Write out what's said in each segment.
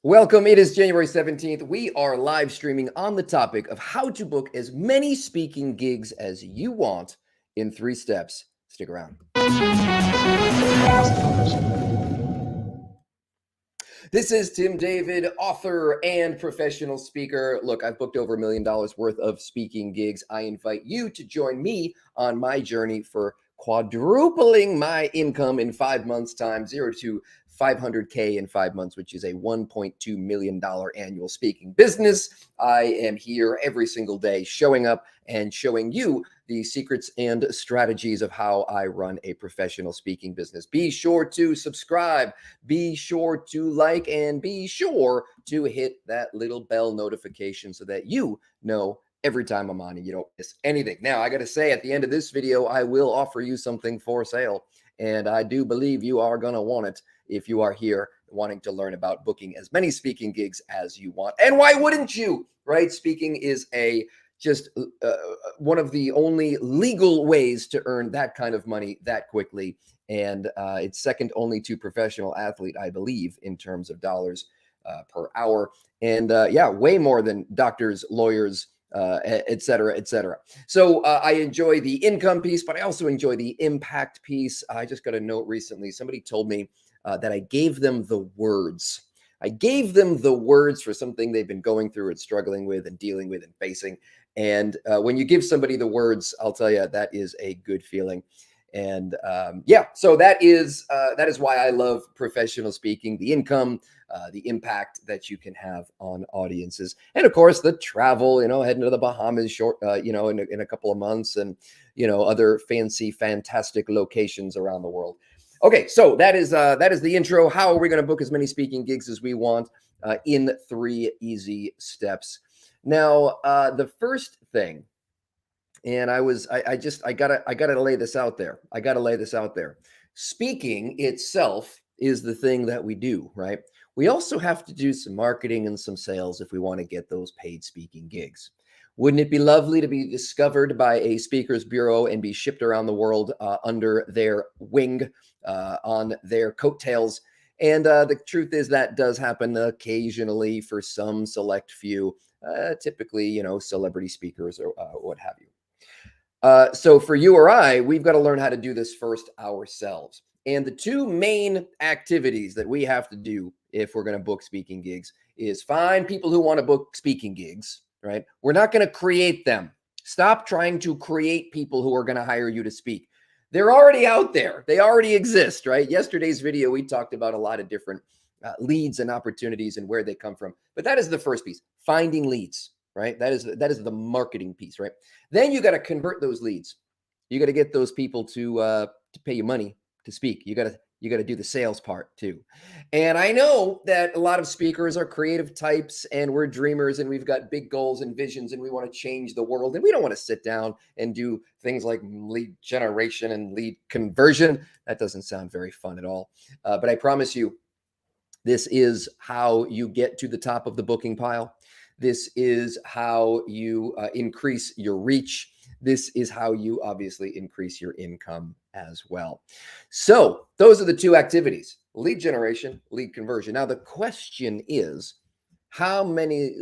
Welcome. It is January 17th. We are live streaming on the topic of how to book as many speaking gigs as you want in 3 steps. Stick around. This is Tim David, author and professional speaker. Look, I've booked over $1 million worth of speaking gigs. I invite you to join me on my journey for quadrupling my income in 5 months' time, 0 to 500K in 5 months, which is a $1.2 million annual speaking business. I am here every single day showing up and showing you the secrets and strategies of how I run a professional speaking business. Be sure to subscribe, be sure to like, and be sure to hit that little bell notification so that you know every time I'm on and you don't miss anything. Now, I got to say, at the end of this video, I will offer you something for sale. And I do believe you are going to want it if you are here wanting to learn about booking as many speaking gigs as you want. And why wouldn't you, right? Speaking is just one of the only legal ways to earn that kind of money that quickly. And it's second only to professional athlete, I believe, in terms of dollars per hour. And yeah, way more than doctors, lawyers, et cetera, et cetera. So I enjoy the income piece, but I also enjoy the impact piece. I just got a note recently. Somebody told me that I gave them the words. I gave them the words for something they've been going through and struggling with and dealing with and facing. And when you give somebody the words, I'll tell you, that is a good feeling. And yeah, so that is why I love professional speaking, the income, the impact that you can have on audiences. And of course, the travel, heading to the Bahamas in a couple of months, and, other fancy, fantastic locations around the world. Okay, so that is the intro. How are we going to book as many speaking gigs as we want in 3 easy steps? Now, the first thing, and I gotta lay this out there. I gotta lay this out there. Speaking itself is the thing that we do, right? We also have to do some marketing and some sales if we want to get those paid speaking gigs. Wouldn't it be lovely to be discovered by a speakers bureau and be shipped around the world under their wing, on their coattails? And the truth is that does happen occasionally for some select few, typically, celebrity speakers or what have you. So for you or I, we've got to learn how to do this first ourselves. And the 2 main activities that we have to do if we're going to book speaking gigs is find people who want to book speaking gigs, right? We're not going to create them. Stop trying to create people who are going to hire you to speak. They're already out there. They already exist, right? Yesterday's video, we talked about a lot of different leads and opportunities and where they come from. But that is the first piece, finding leads, right? That is the marketing piece, right? Then you got to convert those leads. You got to get those people to pay you money to speak. You got to do the sales part too. And I know that a lot of speakers are creative types and we're dreamers and we've got big goals and visions and we want to change the world. And we don't want to sit down and do things like lead generation and lead conversion. That doesn't sound very fun at all. But I promise you, this is how you get to the top of the booking pile. This is how you increase your reach. This is how you obviously increase your income as well. So those are the 2 activities, lead generation, lead conversion. Now, the question is, how many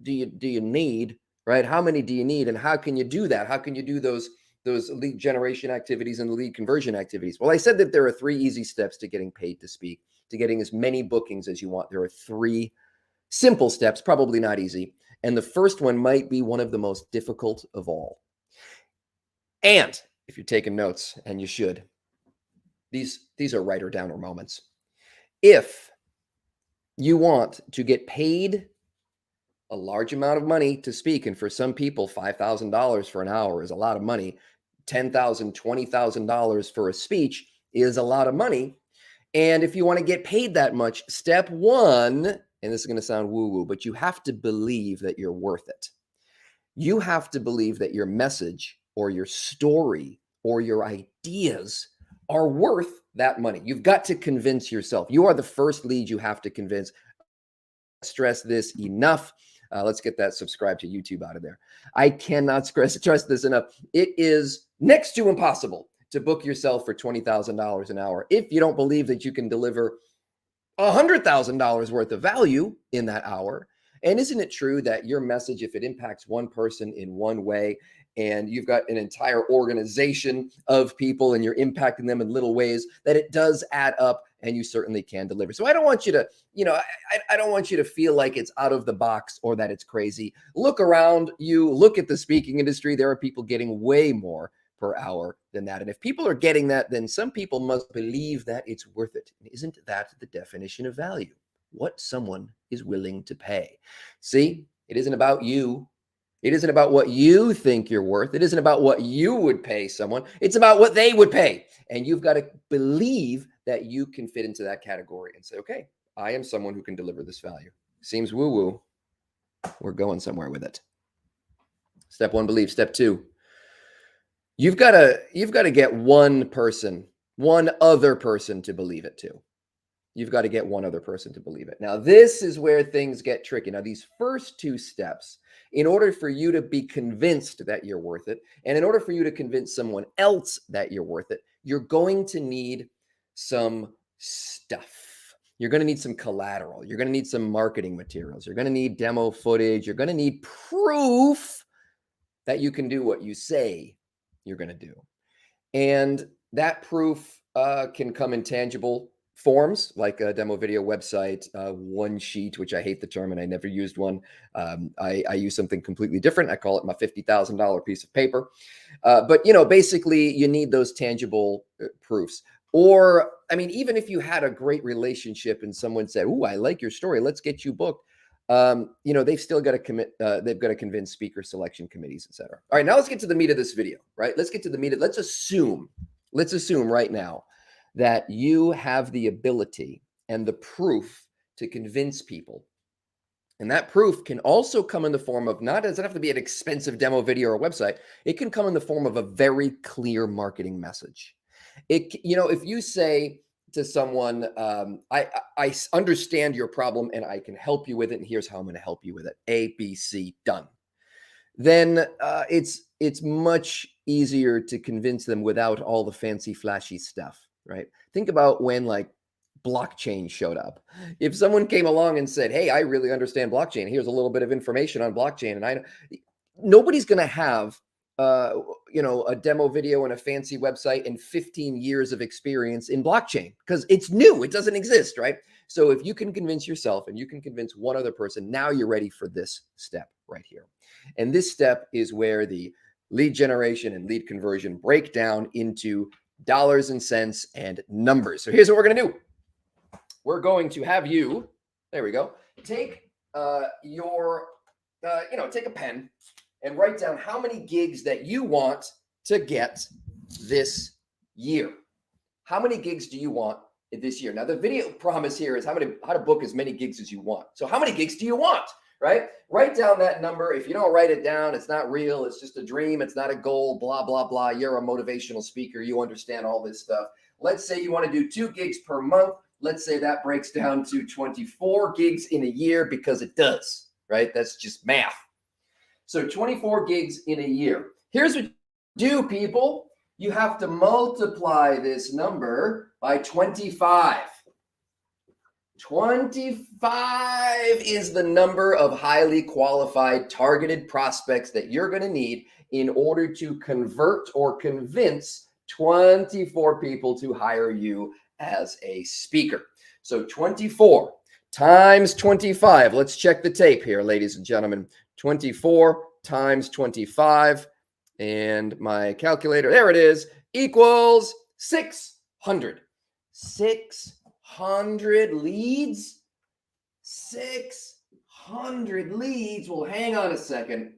do you need, right? How many do you need and how can you do that? How can you do those lead generation activities and lead conversion activities? Well, I said that there are 3 easy steps to getting paid to speak, to getting as many bookings as you want. There are 3 simple steps, probably not easy. And the first one might be one of the most difficult of all. And if you're taking notes, and you should, these are write or downer moments. If you want to get paid a large amount of money to speak, and for some people, $5,000 for an hour is a lot of money. $10,000, $20,000 for a speech is a lot of money. And if you want to get paid that much, step 1, and this is going to sound woo-woo, but you have to believe that you're worth it. You have to believe that your message or your story or your ideas are worth that money. You've got to convince yourself. You are the first lead you have to convince. Stress this enough. Let's get that subscribe to YouTube out of there. I cannot stress this enough. It is next to impossible to book yourself for $20,000 an hour if you don't believe that you can deliver $100,000 worth of value in that hour. And isn't it true that your message, if it impacts one person in one way, and you've got an entire organization of people and you're impacting them in little ways, that it does add up and you certainly can deliver. So I don't want you to, I don't want you to feel like it's out of the box or that it's crazy. Look around you, look at the speaking industry. There are people getting way more per hour than that. And if people are getting that, then some people must believe that it's worth it. Isn't that the definition of value? What someone is willing to pay. See, it isn't about you. It isn't about what you think you're worth. It isn't about what you would pay someone. It's about what they would pay. And you've got to believe that you can fit into that category and say, okay, I am someone who can deliver this value. Seems woo-woo. We're going somewhere with it. Step one, believe. Step two, you've got to get one other person to believe it too. You've got to get one other person to believe it. Now, this is where things get tricky. Now, these first two steps, in order for you to be convinced that you're worth it, and in order for you to convince someone else that you're worth it, you're going to need some stuff. You're going to need some collateral. You're going to need some marketing materials. You're going to need demo footage. You're going to need proof that you can do what you say you're going to do. And that proof can come in tangible forms like a demo video website, one sheet, which I hate the term and I never used one. I use something completely different. I call it my $50,000 piece of paper. But basically you need those tangible proofs. Or, I mean, even if you had a great relationship and someone said, "Ooh, I like your story, let's get you booked." They've still got to commit. They've got to convince speaker selection committees, et cetera. All right, now let's get to the meat of this video, right? Let's get to the meat. Let's assume right now that you have the ability and the proof to convince people. And that proof can also come in the form of, doesn't have to be an expensive demo video or website. It can come in the form of a very clear marketing message. If you say to someone, I understand your problem and I can help you with it, and here's how I'm going to help you with it. A, B, C, done. Then it's much easier to convince them without all the fancy, flashy stuff, right? Think about when blockchain showed up. If someone came along and said, "Hey, I really understand blockchain. Here's a little bit of information on blockchain," and nobody's going to have a demo video and a fancy website and 15 years of experience in blockchain because it's new. It doesn't exist, right? So if you can convince yourself and you can convince one other person, now you're ready for this step right here. And this step is where the lead generation and lead conversion break down into dollars and cents and numbers. So here's what we're going to do. We're going to have you, there we go, take take a pen and write down how many gigs that you want to get this year. How many gigs do you want this year? Now, the video promise here is how to book as many gigs as you want. So how many gigs do you want, right? Write down that number. If you don't write it down, it's not real. It's just a dream. It's not a goal, blah, blah, blah. You're a motivational speaker. You understand all this stuff. Let's say you want to do 2 gigs per month. Let's say that breaks down to 24 gigs in a year because it does, right? That's just math. So 24 gigs in a year. Here's what you do, people. You have to multiply this number by 25. 25 is the number of highly qualified targeted prospects that you're going to need in order to convert or convince 24 people to hire you as a speaker. So 24 times 25. Let's check the tape here, ladies and gentlemen. 24 times 25. And my calculator, there it is, equals 600. 600 leads? 600 leads? Well, hang on a second.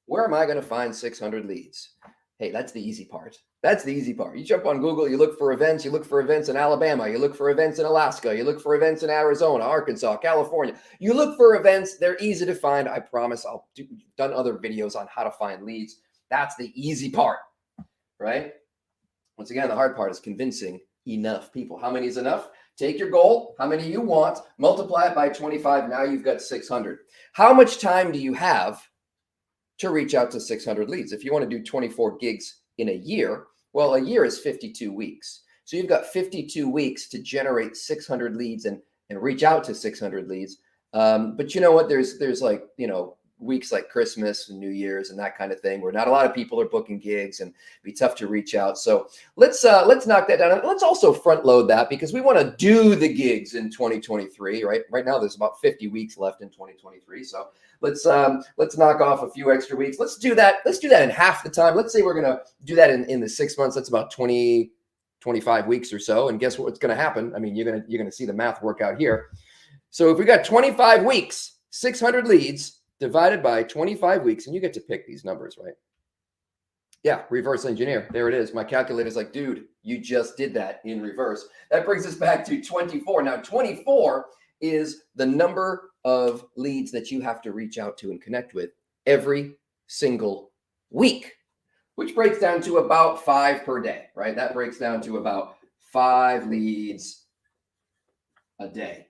Where am I going to find 600 leads? Hey, that's the easy part. That's the easy part. You jump on Google, you look for events. You look for events in Alabama. You look for events in Alaska. You look for events in Arizona, Arkansas, California. You look for events. They're easy to find. I promise. I've done other videos on how to find leads. That's the easy part, right? Once again, the hard part is convincing enough people. How many is enough? Take your goal, how many you want, multiply it by 25. Now you've got 600. How much time do you have to reach out to 600 leads? If you want to do 24 gigs in a year, well, a year is 52 weeks. So you've got 52 weeks to generate 600 leads and and reach out to 600 leads. But you know what? There's like, weeks like Christmas and New Year's and that kind of thing where not a lot of people are booking gigs and it'd be tough to reach out. So let's knock that down. And let's also front load that because we want to do the gigs in 2023, right? Right now there's about 50 weeks left in 2023. So let's knock off a few extra weeks. Let's do that. Let's do that in half the time. Let's say we're going to do that in the 6 months. That's about 25 weeks or so. And guess what's going to happen? I mean, you're going to see the math work out here. So if we got 25 weeks, 600 leads divided by 25 weeks, and you get to pick these numbers, right? Yeah, reverse engineer. There it is. My calculator's like, dude, you just did that in reverse. That brings us back to 24. Now, 24 is the number of leads that you have to reach out to and connect with every single week, which breaks down to about 5 per day, right? That breaks down to about 5 leads a day.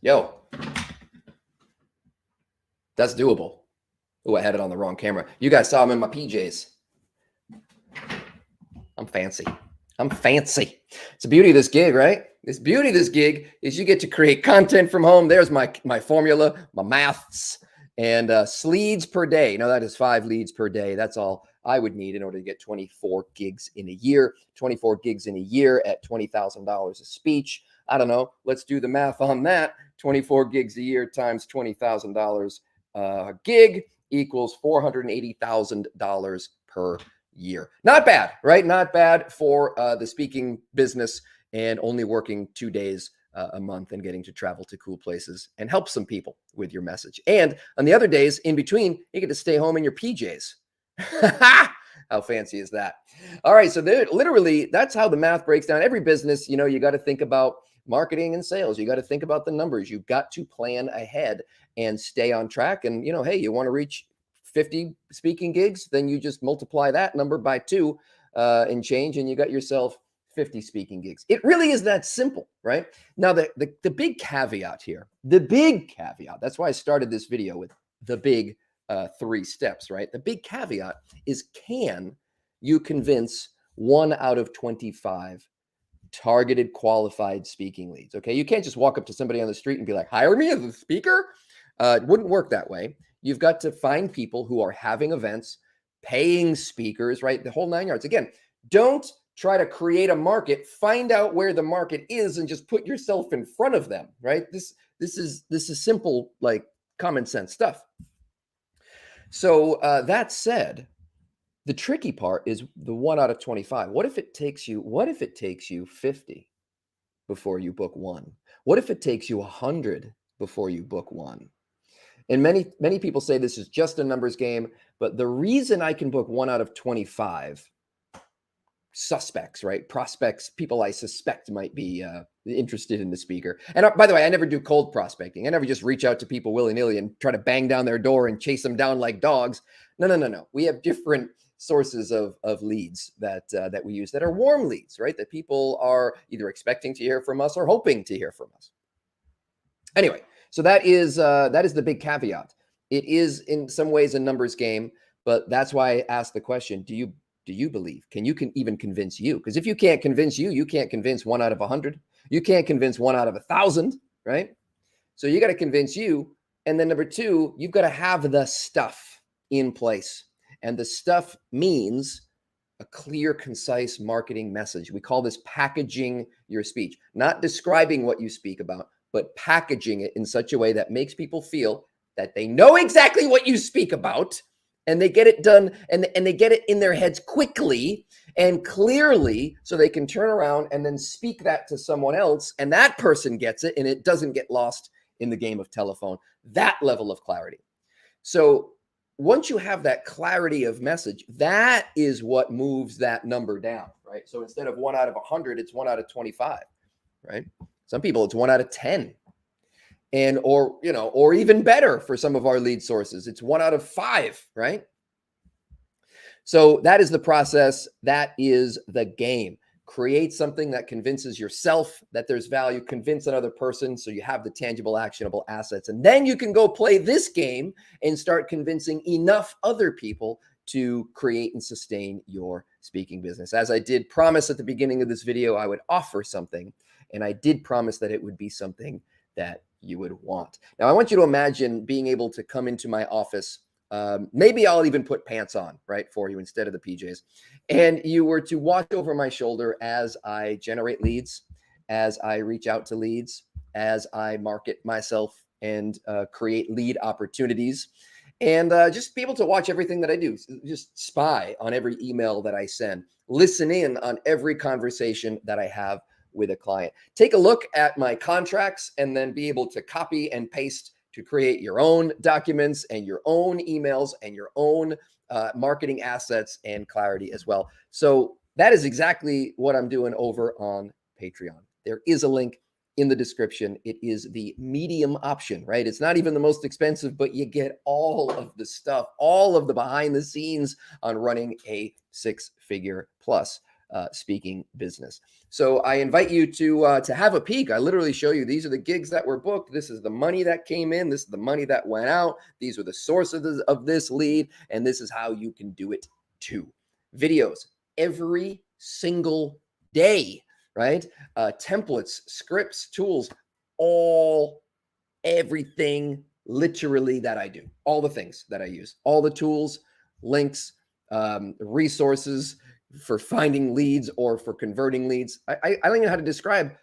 Yo, that's doable. Oh, I had it on the wrong camera. You guys saw him in my PJs. I'm fancy. It's the beauty of this gig, right? This beauty of this gig is you get to create content from home. There's my formula, my maths, and leads per day. That is 5 leads per day. That's all I would need in order to get 24 gigs in a year. 24 gigs in a year at $20,000 a speech. I don't know. Let's do the math on that. 24 gigs a year times $20,000 a gig equals $480,000 per year. Not bad, right? Not bad for the speaking business and only working 2 days a month and getting to travel to cool places and help some people with your message. And on the other days in between, you get to stay home in your PJs. How fancy is that? All right. So literally, that's how the math breaks down. Every business, you got to think about marketing and sales. You got to think about the numbers. You've got to plan ahead and stay on track. And, hey, you want to reach 50 speaking gigs, then you just multiply that number by 2 and change, and you got yourself 50 speaking gigs. It really is that simple, right? Now, the big caveat here, that's why I started this video with the big 3 steps, right? The big caveat is, can you convince 1 out of 25 targeted qualified speaking leads? Okay. You can't just walk up to somebody on the street and be like, hire me as a speaker. It wouldn't work that way. You've got to find people who are having events, paying speakers, right? The whole 9 yards. Again, don't try to create a market, find out where the market is and just put yourself in front of them, right? This is simple, like common sense stuff. So that said, the tricky part is the 1 out of 25. What if it takes you 50 before you book 1? What if it takes you 100 before you book 1? And many people say this is just a numbers game, but the reason I can book 1 out of 25 suspects, right? Prospects, people I suspect might be interested in the speaker. And by the way, I never do cold prospecting. I never just reach out to people willy-nilly and try to bang down their door and chase them down like dogs. No. We have different sources of leads that we use that are warm leads, right? That people are either expecting to hear from us or hoping to hear from us. Anyway, so that is the big caveat. It is in some ways a numbers game, but that's why I asked the question, do you believe? Can even convince you? Because if you can't convince you can't convince 1 out of 100. You can't convince 1 out of 1,000, right? So you got to convince you. And then number 2, you've got to have the stuff in place. And the stuff means a clear, concise marketing message. We call this packaging your speech, not describing what you speak about, but packaging it in such a way that makes people feel that they know exactly what you speak about, and they get it done, and they get it in their heads quickly and clearly, so they can turn around and then speak that to someone else, and that person gets it, and it doesn't get lost in the game of telephone. That level of clarity. So once you have that clarity of message, that is what moves that number down, right? So instead of 1 out of 100, it's 1 out of 25, right? Some people, it's 1 out of 10. And, or even better for some of our lead sources, it's 1 out of 5, right? So that is the process. That is the game. Create something that convinces yourself that there's value, convince another person so you have the tangible, actionable assets. And then you can go play this game and start convincing enough other people to create and sustain your speaking business. As I did promise at the beginning of this video, I would offer something, and I did promise that it would be something that you would want. Now, I want you to imagine being able to come into my office. Maybe I'll even put pants on, right, for you instead of the PJs. And you were to watch over my shoulder as I generate leads, as I reach out to leads, as I market myself and create lead opportunities, and just be able to watch everything that I do. Just spy on every email that I send, listen in on every conversation that I have with a client. Take a look at my contracts and then be able to copy and paste to create your own documents and your own emails and your own marketing assets and clarity as well. So that is exactly what I'm doing over on Patreon. There is a link in the description. It is the medium option, right? It's not even the most expensive, but you get all of the stuff, all of the behind the scenes on running a 6-figure plus speaking business. So I invite you to have a peek. I literally show you, these are the gigs that were booked. This is the money that came in. This is the money that went out. These are the sources of this lead. And this is how you can do it too. Videos every single day, right? Templates, scripts, tools, everything literally that I do, all the things that I use, all the tools, links, resources for finding leads or for converting leads. I don't even know how to describe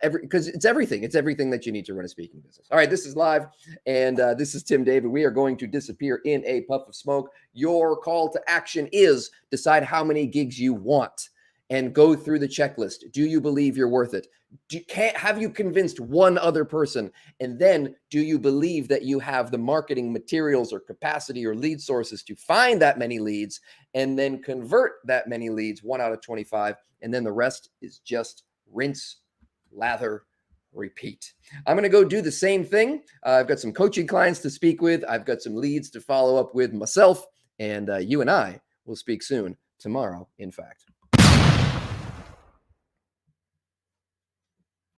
because it's everything. It's everything that you need to run a speaking business. All right, this is live, and this is Tim David. We are going to disappear in a puff of smoke. Your call to action is decide how many gigs you want and go through the checklist. Do you believe you're worth it? Have you convinced one other person? And then do you believe that you have the marketing materials or capacity or lead sources to find that many leads and then convert that many leads, 1 out of 25, and then the rest is just rinse, lather, repeat. I'm going to go do the same thing. I've got some coaching clients to speak with. I've got some leads to follow up with myself, and you and I will speak soon, tomorrow, in fact.